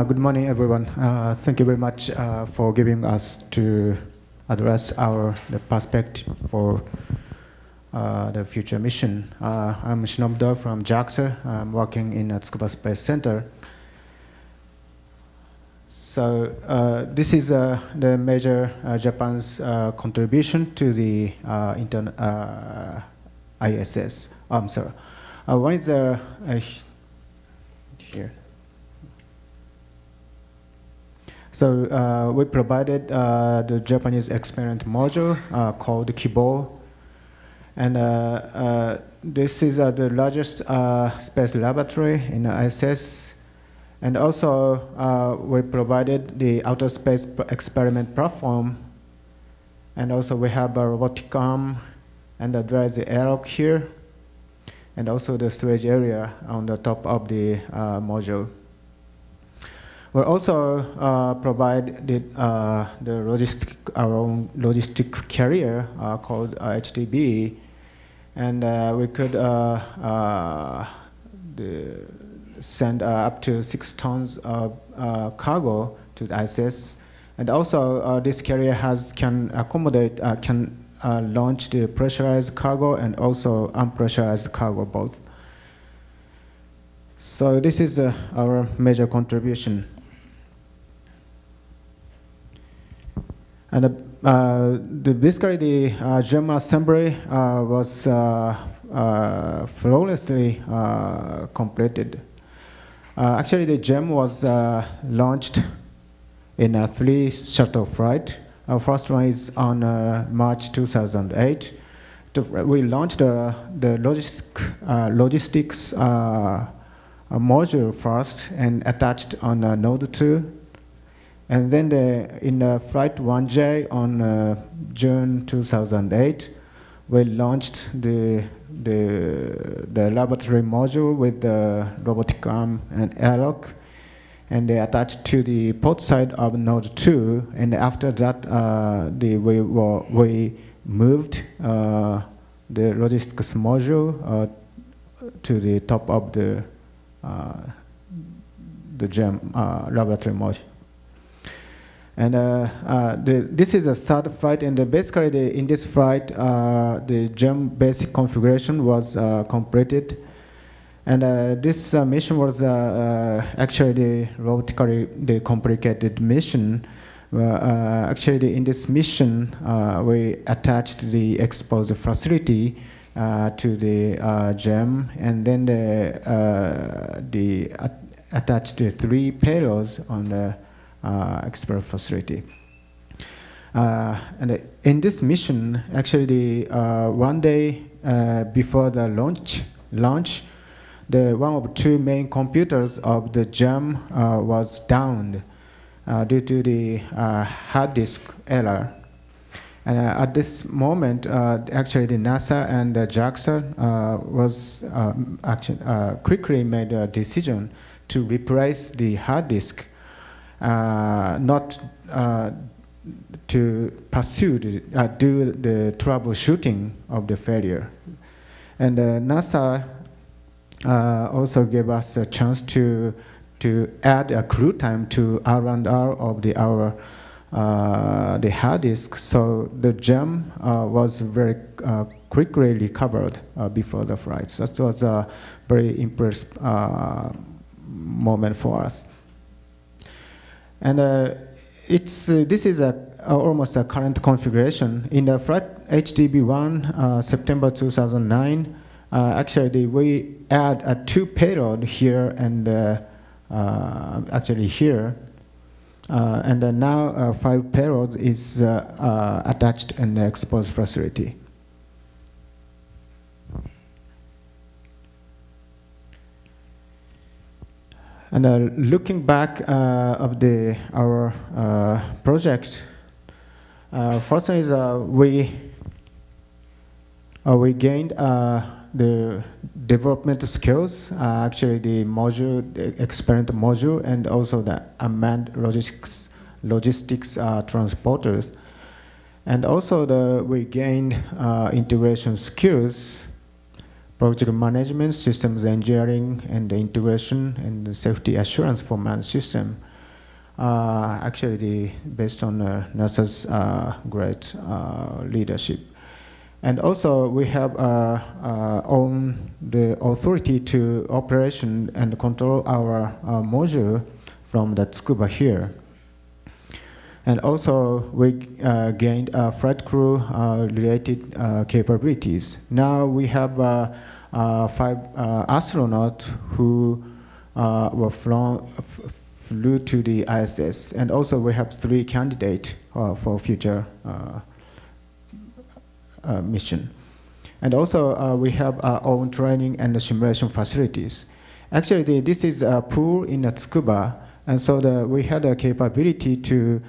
Good morning, everyone. Thank you very much for giving us to address the perspective for the future mission. I'm Shinobu from JAXA. I'm working in the Tsukuba Space Center. So this is the major Japan's contribution to the ISS. I'm sorry. One is here. So we provided the Japanese experiment module called Kibo, and this is the largest space laboratory in the ISS. And also we provided the outer space experiment platform, and also we have a robotic arm, and there is the Airlock here, and also the storage area on the top of the module. We also provide our own logistic carrier called HDB, and we could send up to 6 tons of cargo to the ISS, and also this carrier can accommodate, can launch the pressurized cargo and also unpressurized cargo both. So this is our major contribution. And basically the JEM assembly was flawlessly completed. Actually, the JEM was launched in a 3 shuttle flight. Our first one is on March 2008. We launched the logistics module first and attached on Node 2. And then in Flight 1J on June 2008, we launched the laboratory module with the robotic arm and airlock, and they attached to the port side of Node 2. And after that, we moved the logistics module to the top of the JEM laboratory module. And this is a third flight, and basically in this flight, the JEM basic configuration was completed. And this mission was actually the complicated mission. Actually, in this mission, we attached the exposure facility to the JEM, and then attached the 3 payloads on the expert facility. And in this mission, actually, one day before the launch, one of 2 main computers of the JEM was downed due to the hard disk error. And at this moment, actually, the NASA and the JAXA quickly made a decision to replace the hard disk. Not to pursue do the troubleshooting of the failure. And NASA also gave us a chance to add a crew time to R&R of the hard disk. So the JEM was very quickly recovered before the flight. So that was a very impressive moment for us. And this is almost a current configuration. In the flight HDB1, September 2009, actually we add 2 payload here and actually here. And now 5 payloads is attached in the exposed facility. And looking back of our project, first thing is we gained the development skills, actually the experiment module, and also the unmanned logistics transporters. And also we gained integration skills project management, systems engineering, and the integration and the safety assurance for manned system. Actually, based on NASA's great leadership. And also, we have own the authority to operation and control our module from the Tsukuba here. And also, we gained flight crew related capabilities. Now we have 5 astronauts who flew to the ISS, and also we have 3 candidates for future mission. And also, we have our own training and simulation facilities. Actually, this is a pool in Tsukuba, and so we had a capability to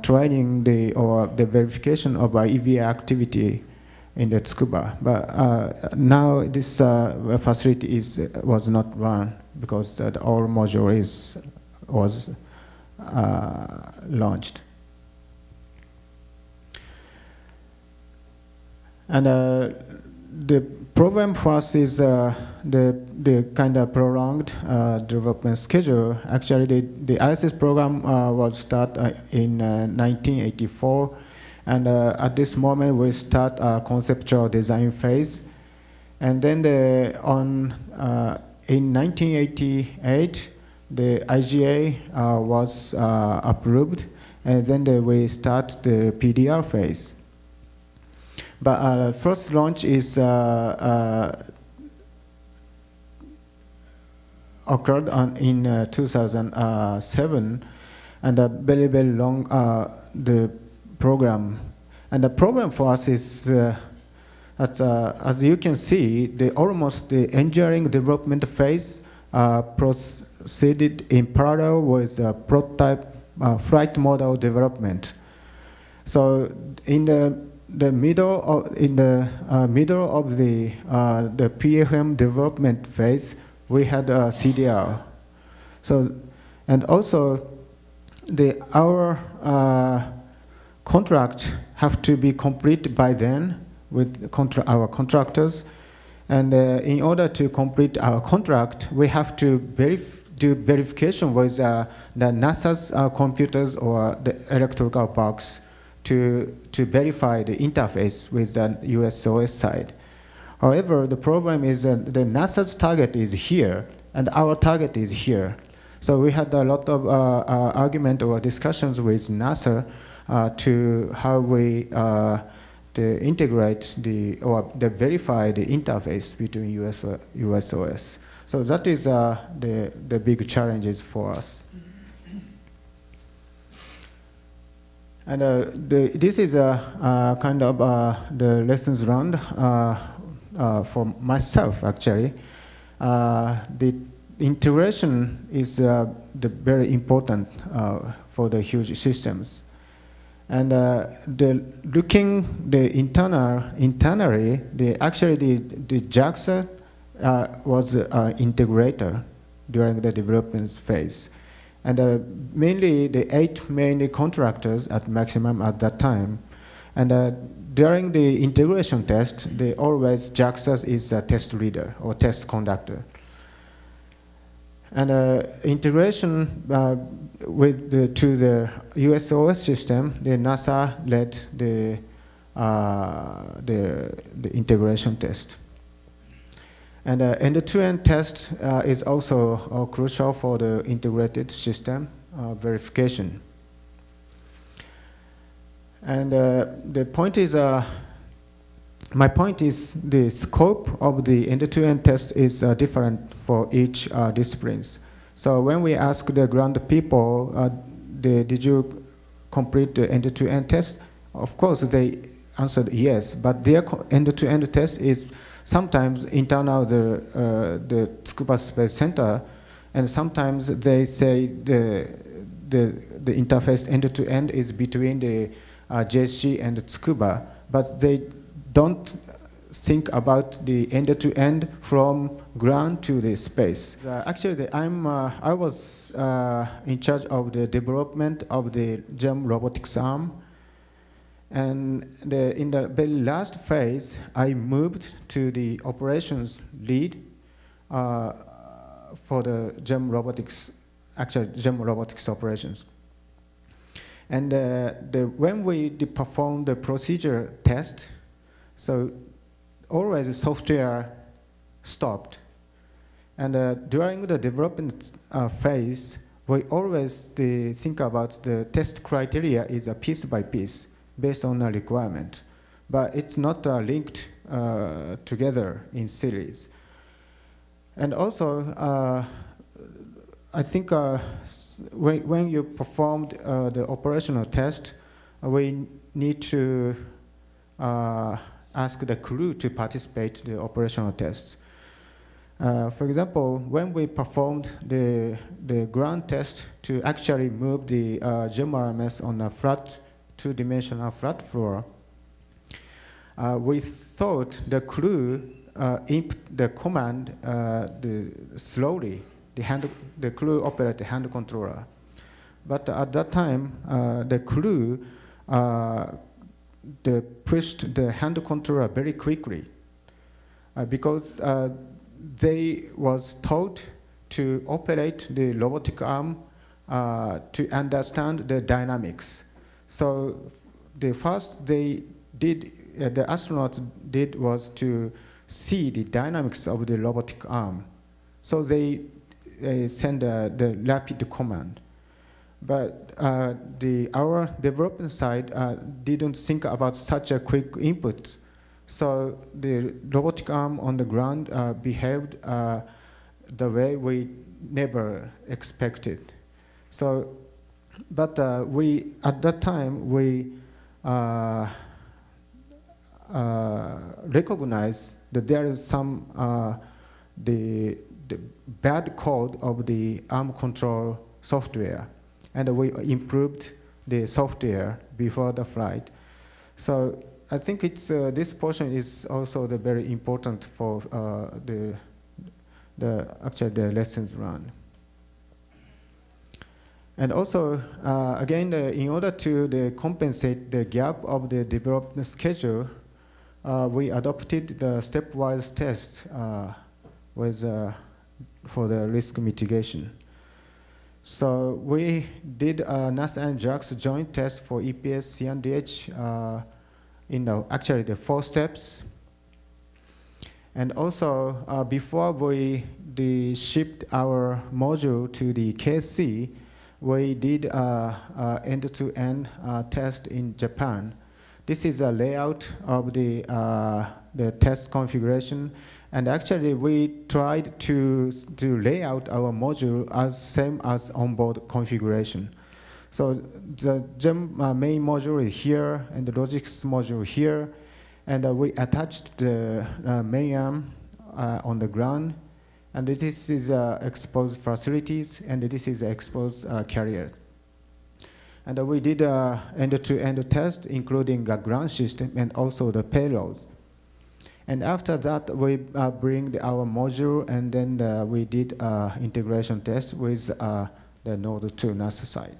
training the verification of our EVA activity in the Tsukuba. But now this facility was not run because the old module was launched. And the problem for us is the kind of prolonged development schedule. Actually, the ISS program was started in 1984, and at this moment we start a conceptual design phase. And then in 1988, the IGA was approved, and then we start the PDR phase. But first launch is occurred in 2007, and a very, very long the program. And the problem for us is that, as you can see, almost the engineering development phase proceeded in parallel with prototype flight model development. So in the middle of the PFM development phase, we had a CDR. So, and also our contract have to be complete by then with our contractors. And in order to complete our contract, we have to do verification with the NASA's computers or the electrical box to verify the interface with the USOS side. However, the problem is that the NASA's target is here, and our target is here. So we had a lot of argument or discussions with NASA to how we integrate or verify the interface between USOS. So that is the big challenges for us. And this is a kind of the lessons learned for myself, actually. The integration is very important for the huge systems. And looking internally, actually the JAXA was an integrator during the development phase. And mainly the 8 main contractors at maximum at that time. And during the integration test, always JAXA is a test leader or test conductor. And integration to the USOS system, the NASA led the integration test. And end-to-end test is also crucial for the integrated system verification. And the point is, my point is the scope of the end-to-end test is different for each disciplines. So when we ask the ground people, did you complete the end-to-end test? Of course, they answered yes, but their end-to-end test is sometimes internal the Tsukuba Space Center, and sometimes they say the interface end-to-end is between the JC and Tsukuba, but they don't think about the end-to-end from ground to the space. Actually, I was in charge of the development of the JEM robotics arm, And in the very last phase, I moved to the operations lead for the JEM robotics, actual JEM robotics operations. And when we perform the procedure test, so always the software stopped. And during the development phase, we always think about the test criteria is a piece by piece based on a requirement. But it's not linked together in series. And also, I think when you performed the operational test, we need to ask the crew to participate in the operational test. For example, when we performed the ground test to actually move the JEM RMS on a flat, two-dimensional flat floor, we thought the crew input the command slowly. The crew operated the hand controller. But at that time, the crew they pushed the hand controller very quickly because they was taught to operate the robotic arm to understand the dynamics. So the first they did, the astronauts did was to see the dynamics of the robotic arm. So they send the rapid command. But our development side didn't think about such a quick input. So the robotic arm on the ground behaved the way we never expected. So, but at that time, we recognized that there is some the bad code of the arm control software, and we improved the software before the flight. So I think it's this portion is also very important for actually the lessons learned. And also, again, in order to compensate the gap of the development schedule, we adopted the stepwise test for the risk mitigation. So we did NASA and JAXA joint test for EPS, CNDH in actually the 4 steps. And also, before we shipped our module to the KC, we did end-to-end test in Japan. This is a layout of the test configuration. And actually, we tried to lay out our module as same as onboard configuration. So the JEM main module is here, and the logics module here. And we attached the main arm on the ground. And this is exposed facilities, and this is exposed carrier. And we did end-to-end test, including the ground system and also the payloads. And after that, we bring our module, and then we did integration test with the Node 2 NASA side.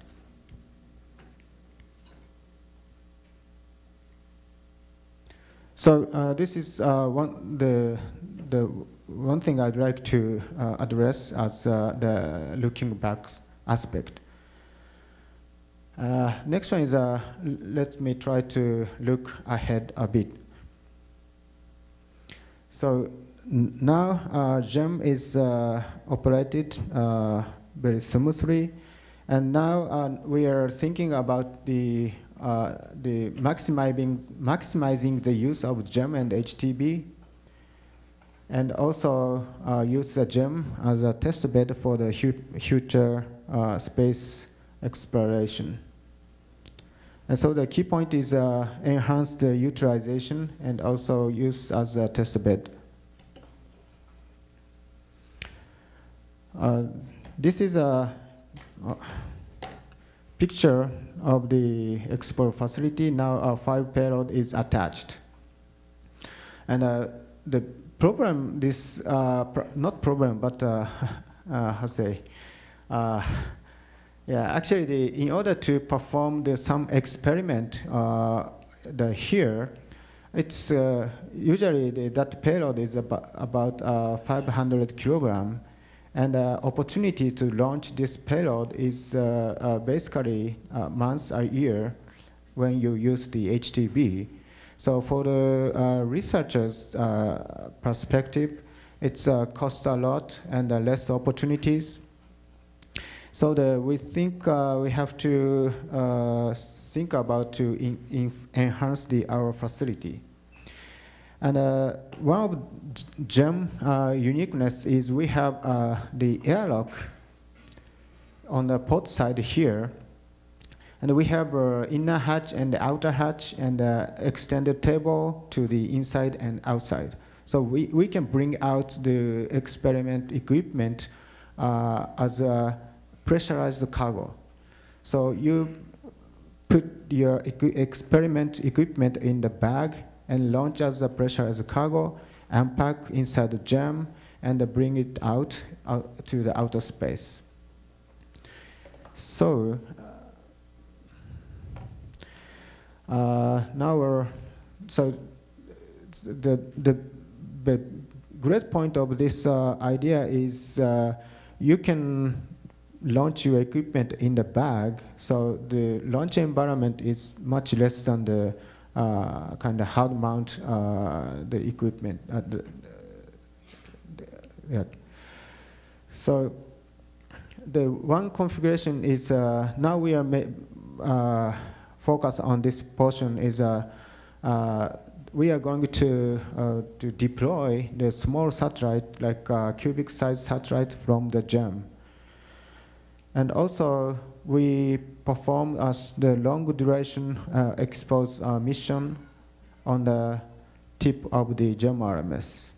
So this is the one thing I'd like to address as the looking back aspect. Next one is let me try to look ahead a bit. So now JEM is operated very smoothly, and now we are thinking about the maximizing the use of JEM and HTB, and also use the JEM as a test bed for the future space exploration. And so the key point is enhance the utilization and also use as a test bed. This is a picture of the export facility. Now our 5 payload is attached. And the problem, not problem, but how to say, yeah, actually, in order to perform some experiment here, it's usually that payload is about 500 kilogram, and opportunity to launch this payload is basically months a year when you use the HTB. So for the researchers' perspective, it's costs a lot and less opportunities. So we think we have to think about to enhance our facility. And one of JEM uniqueness is we have the airlock on the port side here. And we have inner hatch and the outer hatch and extended table to the inside and outside. So we can bring out the experiment equipment as a pressurized cargo. So you put your experiment equipment in the bag and launch as a pressurized cargo, unpack inside the JEM, and bring it out to the outer space. So now the great point of this idea is you can launch your equipment in the bag, so the launch environment is much less than the kind of hard mount the equipment. Yeah. So the one configuration is now we are focus on this portion is we are going to deploy the small satellite, like cubic size satellite from the JEM. And also we perform as the long duration expose mission on the tip of the JEM RMS.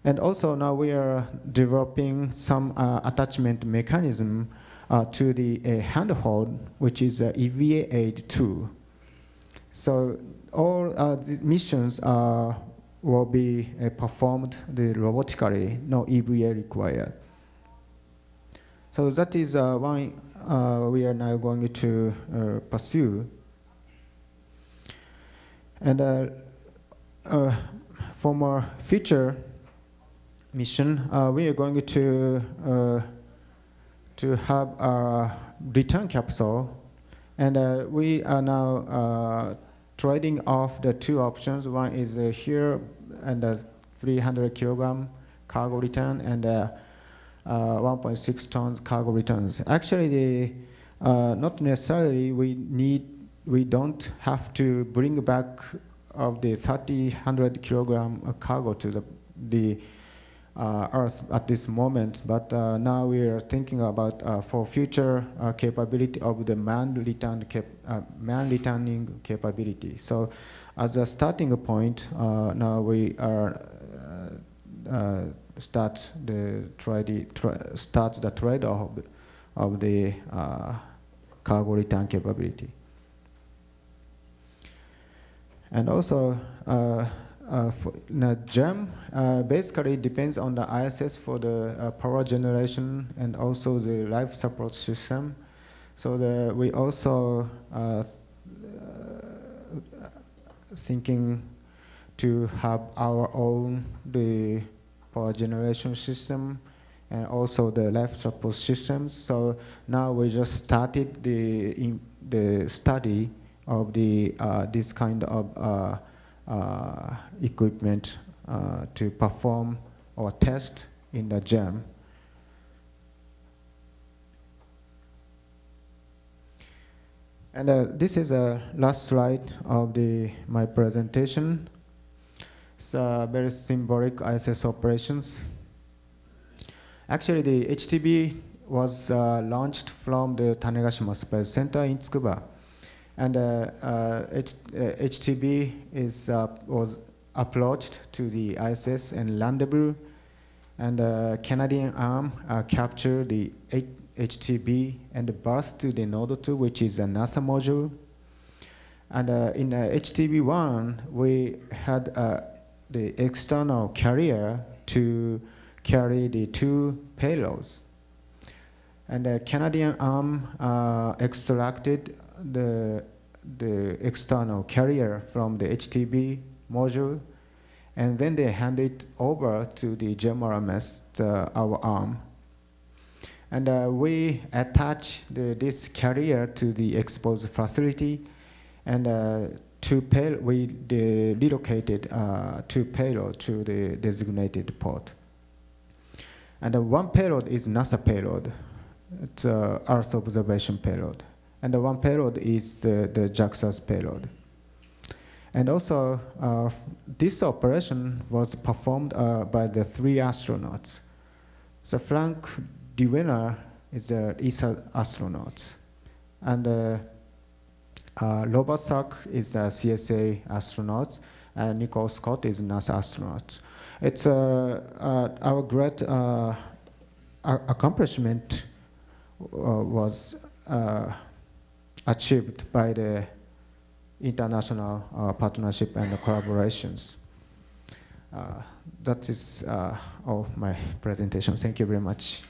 And also now we are developing some attachment mechanism to the handhold, which is EVA Aid 2. So all the missions will be performed robotically, no EVA required. So that is one we are now going to pursue. And for more future mission, we are going to have a return capsule, and we are now trading off the two options. One is here and 300 kilogram cargo return, and 1.6 tons cargo returns. Actually, not necessarily we don't have to bring back of the 300 kilogram cargo to the Earth at this moment, but now we are thinking about for future capability of the manned returning capability. So as a starting point, now we are start the trade-off of the cargo return capability. And also JEM basically depends on the ISS for the power generation and also the life support system. So we also thinking to have our own the power generation system and also the life support systems. So now we just started the study of the this kind of equipment to perform or test in the JEM. And this is a last slide of my presentation. It's very symbolic ISS operations. Actually, the HTB was launched from the Tanegashima Space Center in Tsukuba. And HTB was approached to the ISS and rendezvous, and Canadian arm captured the HTB and burst to the Node 2, which is a NASA module. And in HTB-1, we had the external carrier to carry the two payloads. And the Canadian arm extracted the the external carrier from the HTB module, and then they hand it over to the JEM RMS, our arm. And we attach this carrier to the exposed facility, and we relocated two payload to the designated port. And one payload is NASA payload. It's Earth observation payload. And one payload is the JAXA's payload. And also, this operation was performed by the 3 astronauts. So Frank DeWinner is the ESA astronaut. And Robert Stark is a CSA astronaut, and Nicole Scott is NASA astronaut. It's our great accomplishment was achieved by the international partnership and collaborations. That is all my presentation. Thank you very much.